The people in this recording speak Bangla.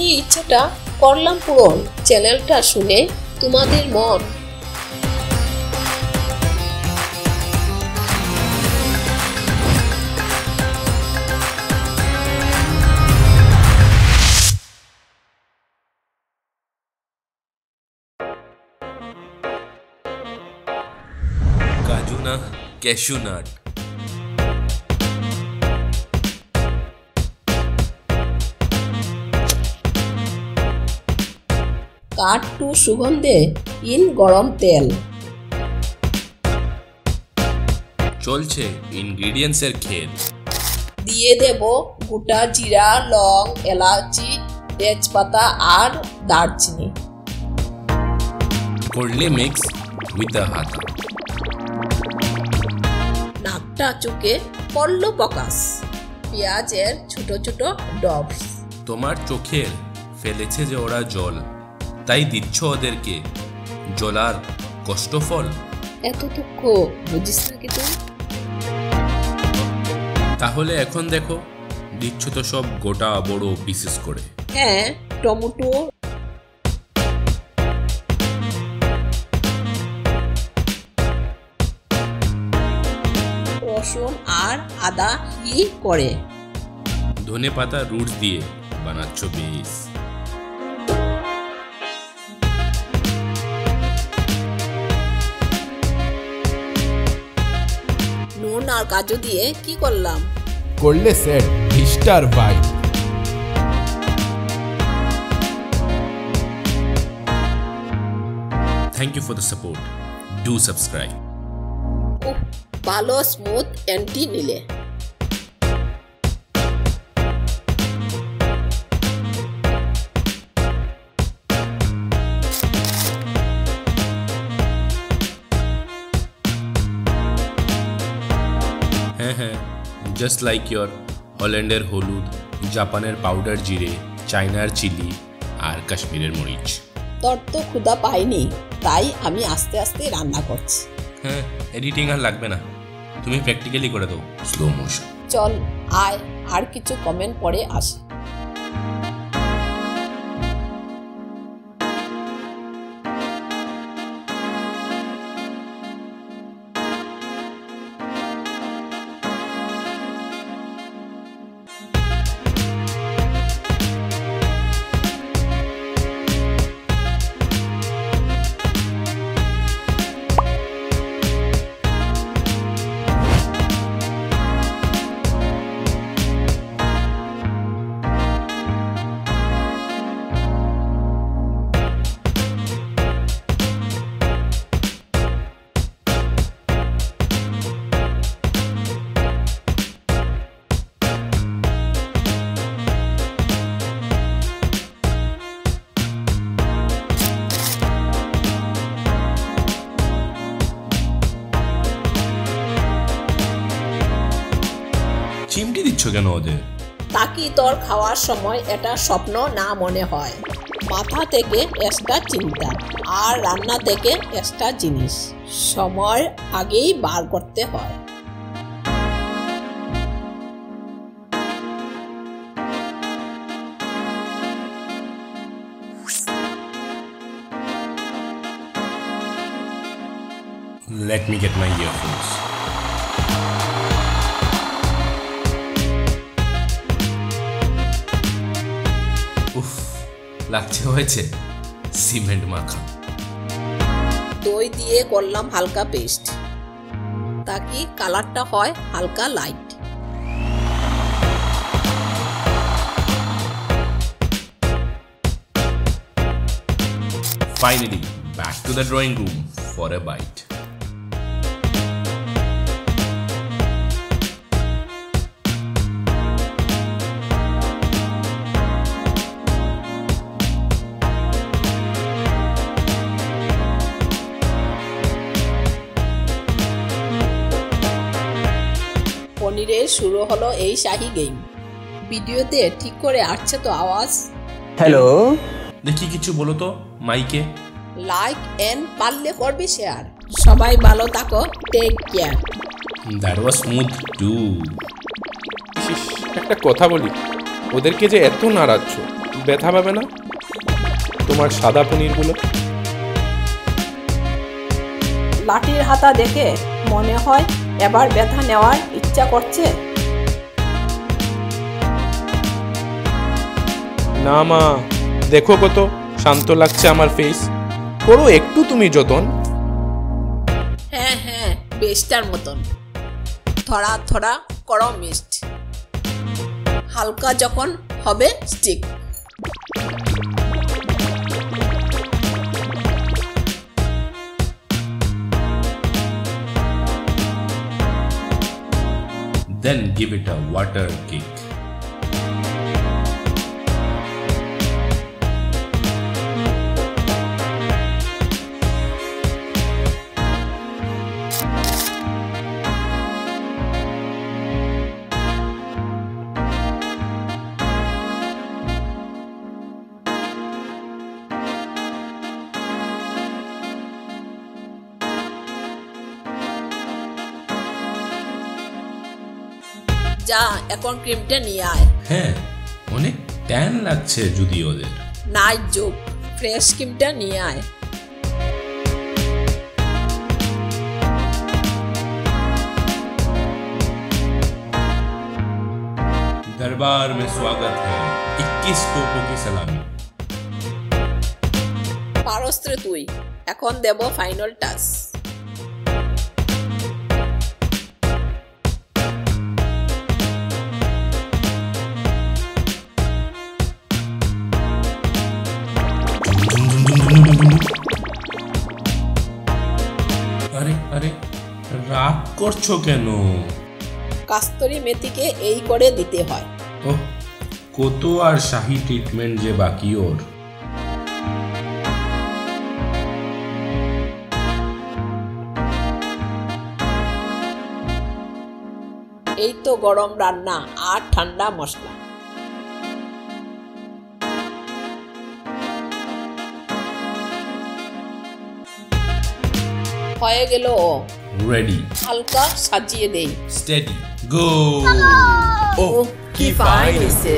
সেই ইচ্ছাটা করলাম পূরণ চ্যানেলটা শুনে তোমাদের মন। কাজু না ক্যাশু নাট। কাঠ টু সুগন্ধে ইন গরম তেল। চলছে ইনগ্রিডিয়েন্টসের খেল। দিয়ে দেব গোটা জিরা, লং, এলাচি, তেজপাতা আর দারচিনি। করলে মিক্স উইথ দ্য হাতা। নাকটা চুকে পড়ল প্রকাশ। পেঁয়াজের ছোট ছোট ডবস। তোমার চোখের ফেলেছে যে ওরা জল, তাই দিচ্ছ ওদেরকে জলার কষ্টফল। এত দুঃখ বুঝিস না কি তুই? তাহলে এখন দেখো, দিচ্ছ তো সব গোটা বড় পিসেস করে। হ্যাঁ, টমেটো, রসুন আর আদা কি করে। ধনে পাতা রুটস দিয়ে বানাচ্ছ বেশ। নুন আর কাজু দিয়ে কি করলাম? করলে সেট ভিস্টার vibe. Thank you for the support. Do subscribe. ভালো স্মুথ অ্যান্টি নিলে। হ্যাঁ, জাস্ট লাইক ইয়োর হল্যান্ডের হলুদ, জাপানের পাউডার জিরে, চায়নার চিলি আর কাশ্মীরের মরিচ। তোর তো ক্ষুধা পাইনি, তাই আমি আস্তে আস্তে রান্না করছি। হ্যাঁ, এডিটিং আর লাগবে না, তুমি প্র্যাকটিক্যালি করে দাও স্লো মোশন। চল আয়, আর কিছু কমেন্ট পরে আসে। চিমটি দিচ্ছ কেন ওদের? তাকি তোর খাওয়ার সময় এটা স্বপ্ন না মনে হয়। মাথা থেকে এক্সট্রা চিন্তা আর রান্না থেকে এক্সট্রা জিনিস সময় আগেই বার করতে হয়। Let me get my earphones. উফ, লাগছে হয়েছে সিমেন্ট মাখা। দই দিয়ে করলাম হালকা পেস্ট, তাকি কালারটা হয় হালকা light. Finally, back to the drawing room for a bite. পনিরের শুরু হলো এই শাহী গেম। ভিডিওতে ঠিক করে আসছে তো আওয়াজ? হ্যালো, দেখি কিছু বলো তো মাইকে। লাইক এন্ড পারলে করবে শেয়ার। সবাই ভালো থাকো, take care. That was smooth too. একটা কথা বলি, ওদেরকে যে এত নাড়াচ্ছ, ব্যথা পাবে না তোমার সাদা পনিরগুলো? লাঠির হাতা দেখে মনে হয় এবার ব্যথা নেওয়ার ইচ্ছা করছে। না মা, দেখো কত শান্ত লাগছে আমার ফেস। করো একটু তুমি যতন। হ্যাঁ হ্যাঁ, বেস্টার মতন। থোড়া থোড়া করো মিস্ট, হালকা যখন হবে stick. Then give it a water kick. যা, এখন ক্রিমটা নিয়ে আয়। হ্যাঁ, অনেক ট্যান লাগছে যদি ওদের। নাইট জোক, ফ্রেশ ক্রিমটা নিয়ে আয়। दरबार में स्वागत है 21 तोपों की सलामी। পারস্ত্রে তুই, এখন দেব ফাইনাল টাচ। আরে আরে, রাগ করছো কেন? কাস্তরি মেথিকে এই করে দিতে হয়। ওহ, কত আর শাহী ট্রিটমেন্ট যে বাকি ওর। এই তো গরম রান্না আর ঠান্ডা মশলা। হয়ে গেল। রেডি। হালকা সাজিয়ে দেই। স্টেডি, গো। ও কি ফাইন হয়েছে।